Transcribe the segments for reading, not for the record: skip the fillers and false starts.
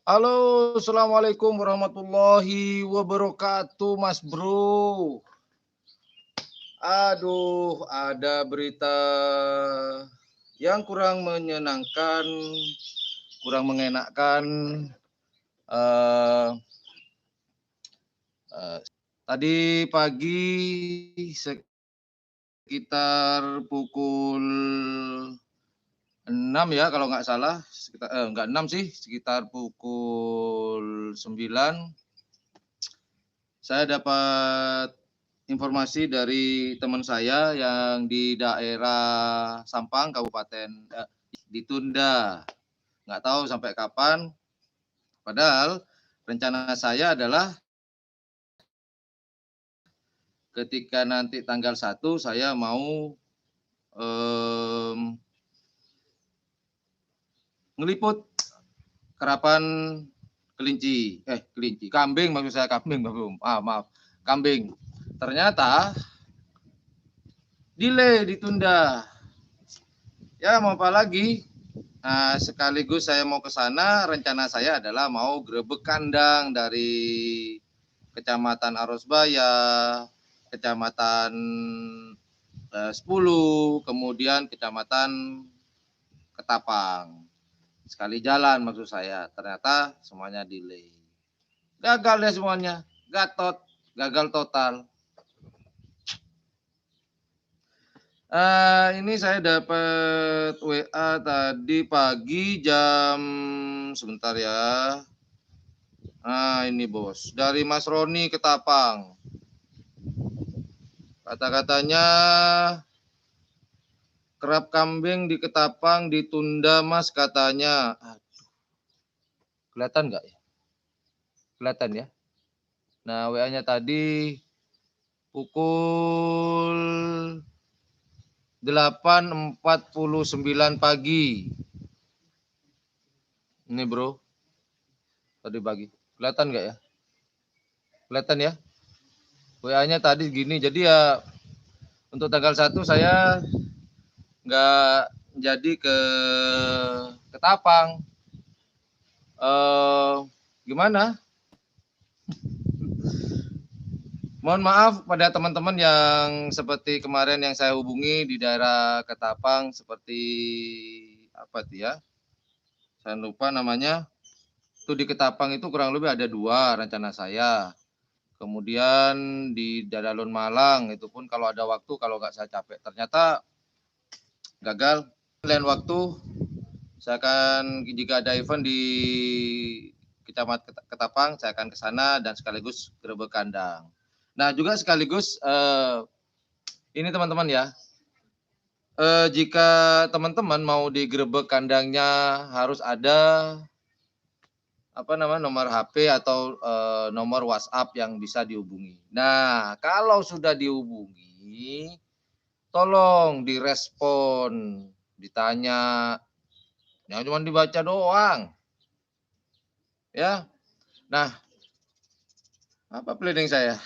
Halo, assalamualaikum warahmatullahi wabarakatuh, Mas Bro. Aduh, ada berita yang kurang menyenangkan, kurang mengenakkan. Eh, eh, Tadi pagi sekitar pukul 6 ya kalau nggak salah, nggak 6 sih, sekitar pukul 9 saya dapat informasi dari teman saya yang di daerah Sampang, Kabupaten ditunda. Nggak tahu sampai kapan. Padahal rencana saya adalah ketika nanti tanggal 1 saya mau ngeliput kerapan kambing maksud saya kambing, maaf, kambing. Ternyata delay, ditunda. Ya mau apa lagi? Nah, sekaligus saya mau ke sana, rencana saya adalah mau grebek kandang dari Kecamatan Arosbaya, Kecamatan 10, kemudian Kecamatan Ketapang. Sekali jalan maksud saya, ternyata semuanya delay. Gagal ya semuanya, gatot, gagal total. Ini saya dapat WA tadi pagi jam sebentar ya. Ini bos, dari Mas Roni Ketapang. Kata-katanya kerap kambing di Ketapang ditunda Mas katanya. Kelihatan nggak ya? Kelihatan ya. Nah WA-nya tadi pukul 8.49 pagi. Ini bro, tadi pagi. Kelihatan nggak ya? Kelihatan ya? WA-nya tadi gini, jadi ya untuk tanggal 1 saya nggak jadi ke Ketapang. Gimana? Mohon maaf pada teman-teman yang seperti kemarin yang saya hubungi di daerah Ketapang, seperti apa itu ya? Saya lupa namanya. Itu di Ketapang itu kurang lebih ada 2 rencana saya. Kemudian di Dadalun Malang itu pun kalau ada waktu, kalau nggak saya capek. Ternyata gagal. Lain waktu saya akan, jika ada event di Kecamatan Ketapang, saya akan ke sana dan sekaligus grebek kandang. Nah, juga sekaligus ini teman-teman ya, jika teman-teman mau digrebek kandangnya harus ada nomor HP atau nomor WhatsApp yang bisa dihubungi. Nah, kalau sudah dihubungi, tolong direspon, ditanya, jangan cuma dibaca doang, ya. Nah, apa planning saya?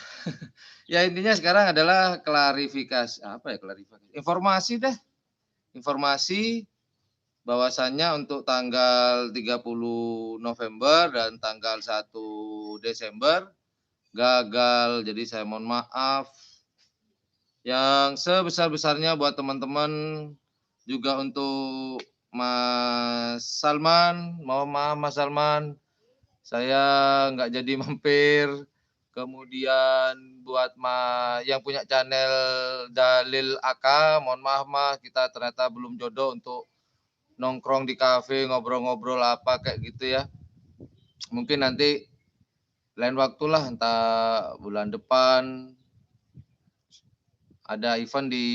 Ya intinya sekarang adalah klarifikasi, informasi deh, informasi bahwasannya untuk tanggal 30 November dan tanggal 1 Desember gagal. Jadi saya mohon maaf yang sebesar-besarnya buat teman-teman, juga untuk Mas Salman. Mohon maaf Mas Salman, saya nggak jadi mampir. Kemudian buat yang punya channel Dalil AK, mohon maaf Mas, kita ternyata belum jodoh untuk nongkrong di kafe, ngobrol-ngobrol apa kayak gitu ya. Mungkin nanti lain waktu lah, entah bulan depan ada event di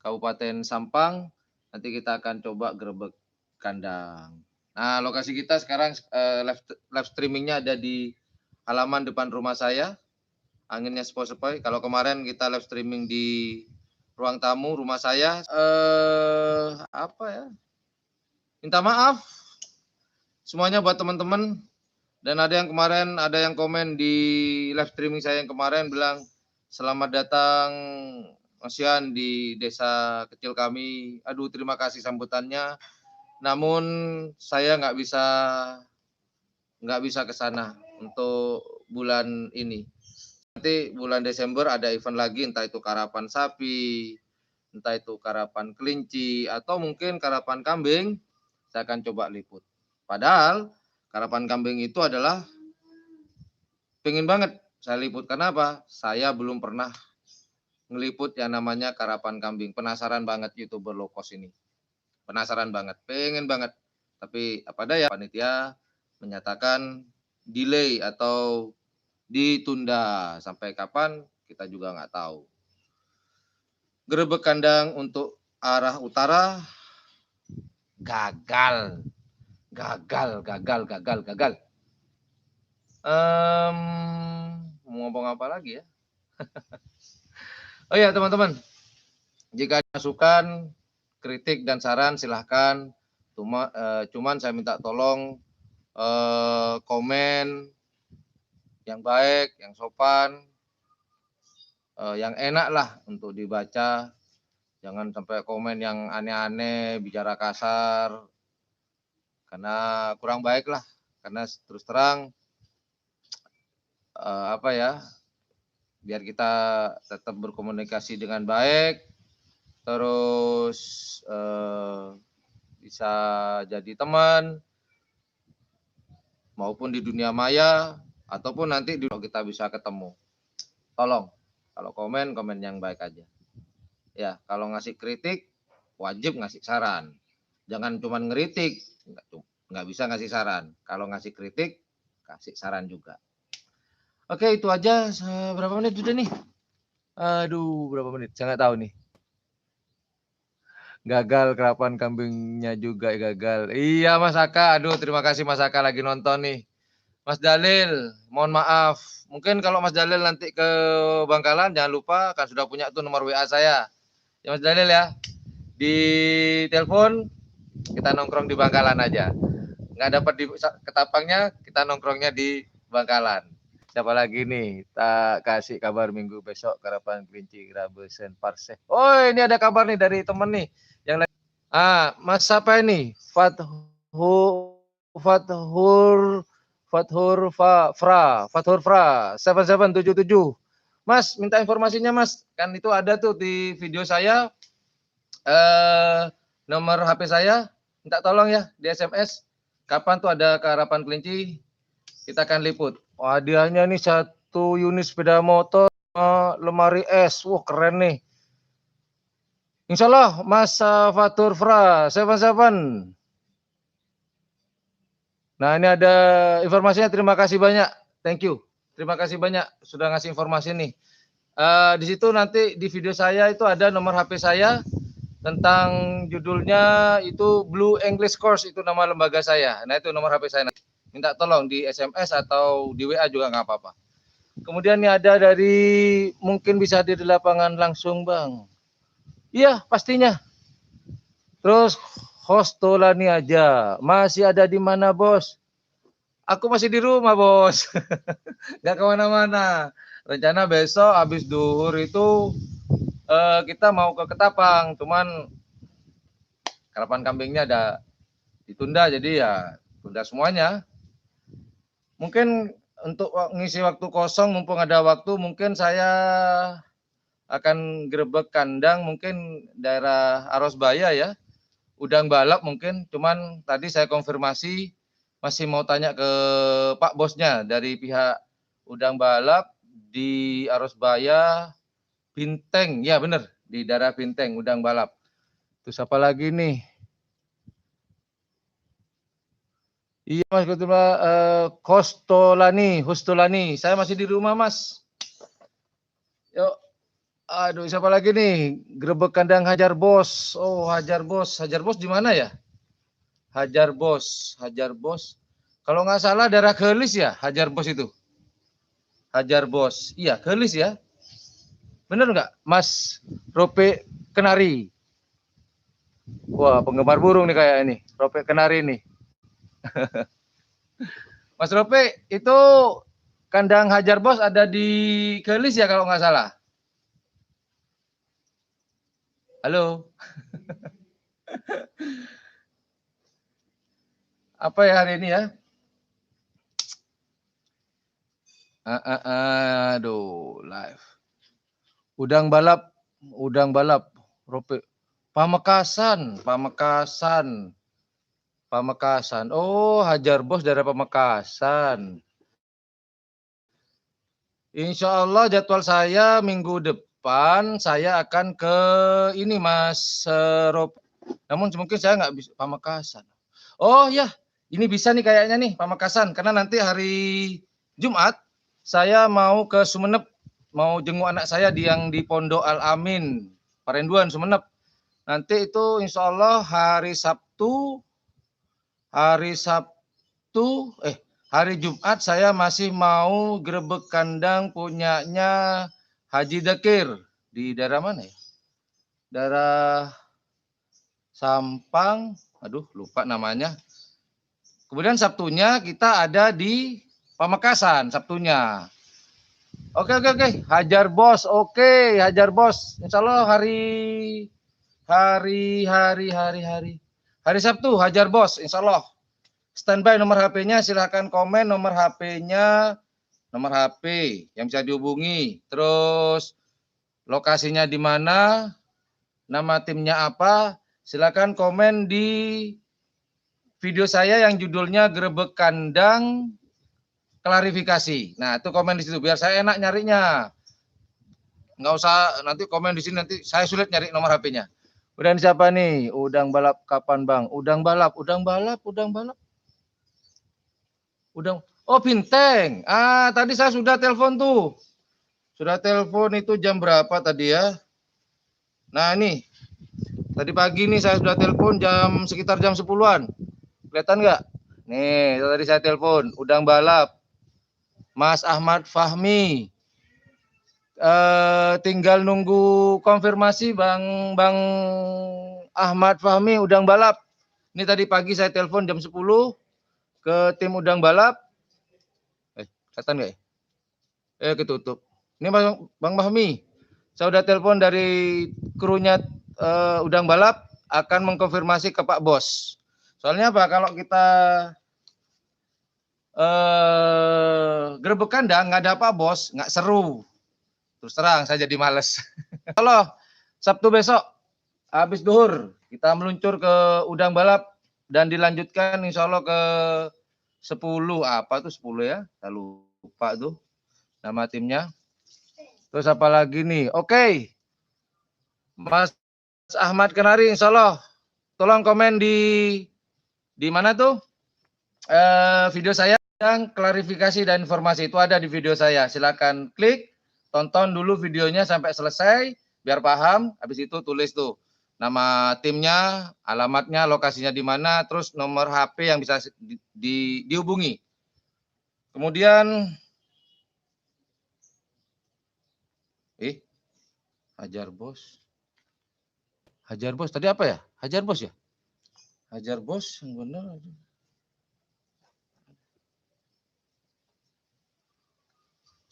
Kabupaten Sampang, nanti kita akan coba grebek kandang. Nah, lokasi kita sekarang live streamingnya ada di halaman depan rumah saya. Anginnya sepoi-sepoi. Kalau kemarin kita live streaming di ruang tamu rumah saya, minta maaf semuanya buat teman-teman. Dan ada yang kemarin, ada yang komen di live streaming saya yang kemarin bilang, selamat datang Mas Yan di desa kecil kami. Aduh, terima kasih sambutannya. Namun saya nggak bisa nggak bisa ke sana untuk bulan ini. Nanti bulan Desember ada event lagi, entah itu karapan sapi, entah itu karapan kelinci, atau mungkin karapan kambing, saya akan coba liput. Padahal karapan kambing itu adalah pengen banget saya liput. Kenapa? Saya belum pernah ngeliput yang namanya karapan kambing. Penasaran banget YouTuber low cost ini. Penasaran banget, pengen banget. Tapi apa daya, panitia menyatakan delay atau ditunda. Sampai kapan kita juga nggak tahu. Gerebek kandang untuk arah utara gagal. Gagal. Mau ngomong apa lagi ya? Oh ya teman-teman, jika ada masukan, kritik dan saran silahkan. Cuman saya minta tolong komen yang baik, yang sopan, yang enak lah untuk dibaca. Jangan sampai komen yang aneh-aneh, bicara kasar, karena kurang baik lah. Karena terus terang apa ya, biar kita tetap berkomunikasi dengan baik, terus bisa jadi teman, maupun di dunia maya, ataupun nanti kita bisa ketemu. Tolong, kalau komen yang baik aja. Ya, kalau ngasih kritik, wajib ngasih saran. Jangan cuma ngeritik, nggak bisa ngasih saran. Kalau ngasih kritik, kasih saran juga. Oke, itu aja. Berapa menit udah nih? Aduh, berapa menit? Saya nggak tahu nih. Gagal kerapan kambingnya juga gagal. Iya Mas Aka, aduh terima kasih Mas Aka lagi nonton nih. Mas Dalil, mohon maaf. Mungkin kalau Mas Dalil nanti ke Bangkalan, jangan lupa kan sudah punya tuh nomor WA saya. Ya Mas Dalil ya, di telepon kita nongkrong di Bangkalan aja. Nggak dapat di Ketapangnya, kita nongkrongnya di Bangkalan. Siapa lagi nih? Tak kasih kabar minggu besok karapan kelinci Grabesen Parseh. Oh ini ada kabar nih dari temen nih. Yang lagi. Mas siapa ini? Fathur Fra 7777. Mas minta informasinya Mas. Kan itu ada tuh di video saya nomor HP saya. Minta tolong ya di SMS. Kapan tuh ada karapan kelinci? Kita akan liput. Wah, hadiahnya nih 1 unit sepeda motor, lemari es. Wah, keren nih. Insya Allah, Mas Fatur Fra 77. Nah, ini ada informasinya. Terima kasih banyak. Thank you. Terima kasih banyak sudah ngasih informasi nih. Di situ nanti di video saya itu ada nomor HP saya tentang judulnya itu Blue English Course, itu nama lembaga saya. Nah, itu nomor HP saya. Minta tolong di SMS atau di WA juga nggak apa-apa. Kemudian ini ada dari, mungkin bisa di lapangan langsung Bang. Iya pastinya. Terus Hostolani aja. Masih ada di mana bos? Aku masih di rumah bos. Gak kemana-mana. Rencana besok habis duhur itu kita mau ke Ketapang. Cuman karapan kambingnya ada ditunda, jadi ya tunda semuanya. Mungkin untuk ngisi waktu kosong, mumpung ada waktu, mungkin saya akan gerebek kandang mungkin daerah Arosbaya ya, udang balap mungkin. Cuman tadi saya konfirmasi, masih mau tanya ke Pak bosnya dari pihak udang balap di Arosbaya, Binteng, ya bener, di daerah Binteng udang balap. Terus apa lagi nih? Iya Mas, Hostolani. Saya masih di rumah Mas. Yuk, aduh siapa lagi nih? Gerebek kandang Hajar Bos. Oh Hajar Bos di mana ya? Hajar Bos. Kalau nggak salah daerah Gelis ya, Hajar Bos itu. Hajar Bos, iya Gelis ya. Bener nggak, Mas Rope Kenari? Wah penggemar burung nih kayak ini, Rope Kenari nih. Mas Rope, itu kandang Hajar Bos ada di Gelis ya kalau nggak salah? Halo. Apa ya hari ini ya? Aduh, live. Udang balap, Rope. Pamekasan. Oh, Hajar Bos dari Pamekasan. Insya Allah jadwal saya minggu depan saya akan ke ini Mas Rope. Namun mungkin saya nggak bisa Pamekasan. Oh ya, ini bisa nih kayaknya nih Pamekasan karena nanti hari Jumat saya mau ke Sumeneb, mau jenguk anak saya yang di Pondok Al Amin, Parenduan Sumeneb. Nanti itu insya Allah hari Jumat saya masih mau grebek kandang punyanya Haji Dakir di daerah mana ya? Daerah Sampang, aduh lupa namanya. Kemudian Sabtunya kita ada di Pamekasan Sabtunya. Oke. Hajar Bos. Insya Allah hari Sabtu Hajar Bos. Insya Allah. Standby nomor HP-nya, silahkan komen nomor HP-nya, nomor HP yang bisa dihubungi. Terus lokasinya di mana, nama timnya apa, silahkan komen di video saya yang judulnya Grebek Kandang Klarifikasi. Nah, itu komen di situ biar saya enak nyarinya. Nggak usah nanti komen di sini, nanti saya sulit nyari nomor HP-nya. Udah siapa nih? Udang balap kapan Bang? Udang balap. Oh, Binteng. Tadi saya sudah telepon tuh. Sudah telepon itu jam berapa tadi ya? Nah, ini. Tadi pagi nih saya sudah telepon sekitar jam 10-an. Kelihatan nggak? Nih, tadi saya telepon. Udang balap. Mas Ahmad Fahmi. Tinggal nunggu konfirmasi Bang Ahmad Fahmi Udang balap. Ini tadi pagi saya telepon jam 10 ke tim Udang balap. Kelihatan nggak ya? Ketutup. Ini Bang Fahmi. Saya udah telepon dari krunya Udang balap akan mengkonfirmasi ke Pak Bos. Soalnya apa? Kalau kita grebek kandang nggak ada Pak Bos, nggak seru. Terus terang saya jadi males. Kalau Sabtu besok habis duhur kita meluncur ke Udang balap dan dilanjutkan insya Allah ke 10 apa tuh 10 ya? Saya lupa tuh nama timnya. Terus apa lagi nih? Oke. Mas Ahmad Kenari insya Allah tolong komen di mana tuh video saya yang klarifikasi dan informasi itu ada di video saya. Silakan klik, tonton dulu videonya sampai selesai biar paham. Habis itu tulis tuh nama timnya, alamatnya, lokasinya di mana, terus nomor HP yang bisa dihubungi. Kemudian Hajar Bos tadi apa ya? Hajar Bos ya? Hajar Bos yang benar.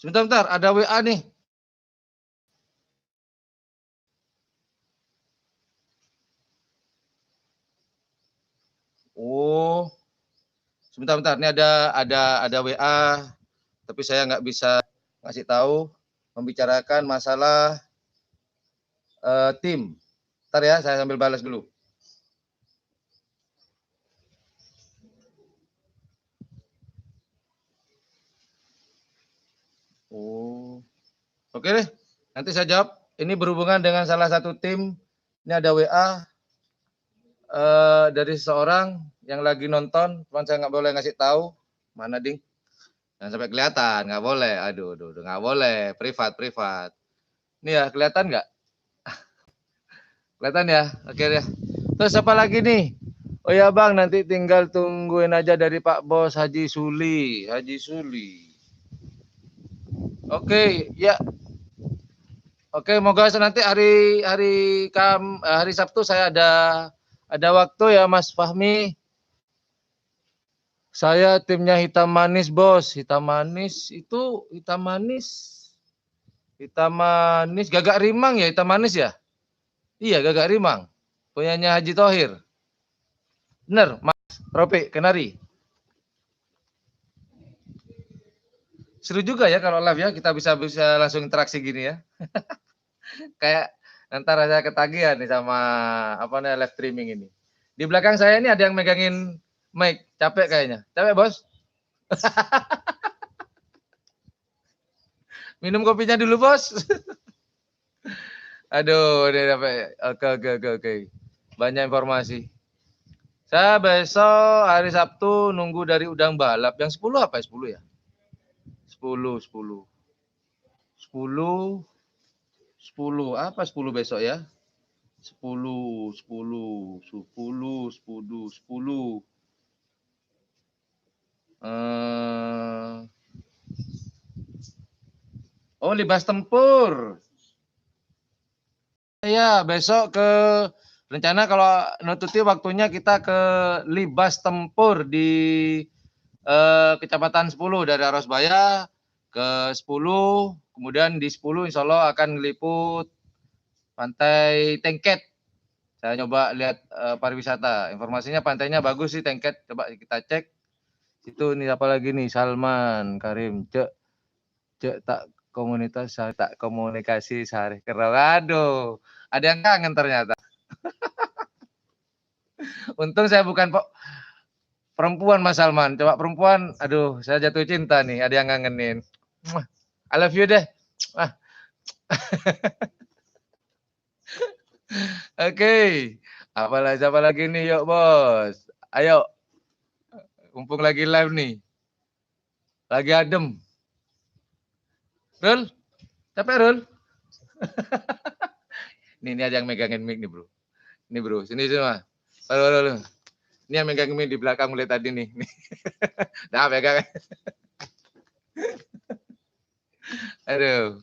Sebentar, ada WA nih. Oh, sebentar. Ini ada WA, tapi saya nggak bisa ngasih tahu. Membicarakan masalah tim. Ntar ya, saya sambil balas dulu. Oh, oke deh. Nanti saya jawab. Ini berhubungan dengan salah satu tim. Ini ada WA dari seseorang yang lagi nonton. Cuman saya nggak boleh ngasih tahu. Mana, Ding? Jangan sampai kelihatan. Nggak boleh. Aduh, nggak boleh. Privat. Ini ya, kelihatan nggak? Kelihatan ya? Oke deh. Terus apa lagi nih? Oh ya Bang, nanti tinggal tungguin aja dari Pak Bos Haji Suli. Oke, ya. Oke, moga nanti hari Sabtu saya ada waktu ya Mas Fahmi. Saya timnya Hitam Manis, Bos. Hitam Manis Gagak Rimang ya, Hitam Manis ya? Iya, Gagak Rimang. Punyanya Haji Thohir. Bener, Mas Ropi Kenari. Seru juga ya kalau live ya, kita bisa langsung interaksi gini ya. Kayak ntar saya ketagihan nih sama apa nih live streaming ini. Di belakang saya ini ada yang megangin mic, capek kayaknya. Capek, Bos? Minum kopinya dulu, Bos. Aduh, ini apa? Oke. Banyak informasi. Saya besok hari Sabtu nunggu dari udang balap. Yang 10 apa ya? 10 ya? 10. 10. Apa 10 besok ya? 10. Oh, libas tempur. Iya, besok ke rencana kalau nututi waktunya kita ke libas tempur di Kecamatan 10 dari Arosbaya ke 10, kemudian di 10 insya Allah akan meliput Pantai Tengket. Saya coba lihat pariwisata, informasinya pantainya bagus sih Tengket, coba kita cek. Itu nih apa lagi nih, Salman Karim, cek tak komunitas, tak komunikasi sehari kerau. Aduh, ada yang kangen ternyata. Untung saya bukan perempuan Mas Salman. Coba perempuan, aduh saya jatuh cinta nih, ada yang ngangenin. I love you deh. Oke, siapa lagi nih, yuk Bos. Ayo, mumpung lagi live nih. Lagi adem. Rul, capek Rul? Ini ada yang megangin mic nih bro. Ini bro, sini semua. Halo. Ini yang megangin mic di belakang mulai tadi nih. Nah, pegang. Aduh.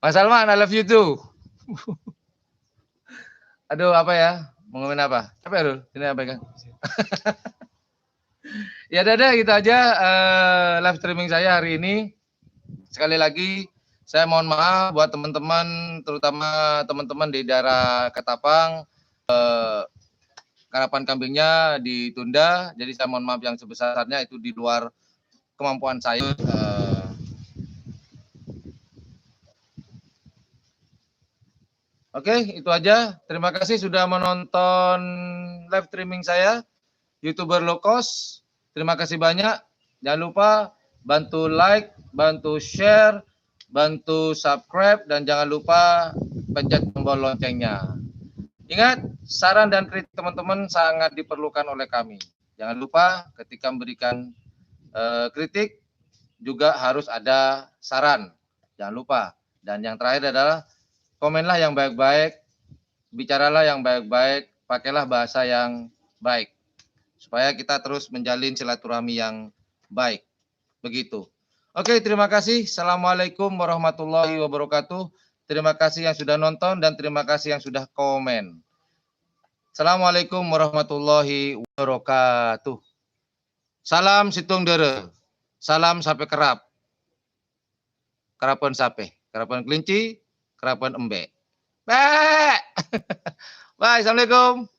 Mas Salman, I love you too. Aduh, apa ya? Mau ngomongin apa? Capek Rul? Sini yang pegang. Ya dadah, gitu aja live streaming saya hari ini. Sekali lagi saya mohon maaf buat teman-teman, terutama teman-teman di daerah Ketapang, karapan kambingnya ditunda. Jadi saya mohon maaf yang sebesar-besarnya, itu di luar kemampuan saya. Oke, itu aja. Terima kasih sudah menonton live streaming saya, YouTuber Low Cost. Terima kasih banyak. Jangan lupa bantu like, bantu share, bantu subscribe, dan jangan lupa pencet tombol loncengnya. Ingat, saran dan kritik teman-teman sangat diperlukan oleh kami. Jangan lupa ketika memberikan kritik juga harus ada saran. Jangan lupa. Dan yang terakhir adalah komenlah yang baik-baik, bicaralah yang baik-baik, pakailah bahasa yang baik. Supaya kita terus menjalin silaturahmi yang baik. Begitu. Oke, terima kasih. Assalamualaikum warahmatullahi wabarakatuh. Terima kasih yang sudah nonton dan terima kasih yang sudah komen. Assalamualaikum warahmatullahi wabarakatuh. Salam situng dere. Salam sape kerap. Kerapan sape. Kerapan kelinci, kerapan embe. Bye. Bye. Assalamualaikum.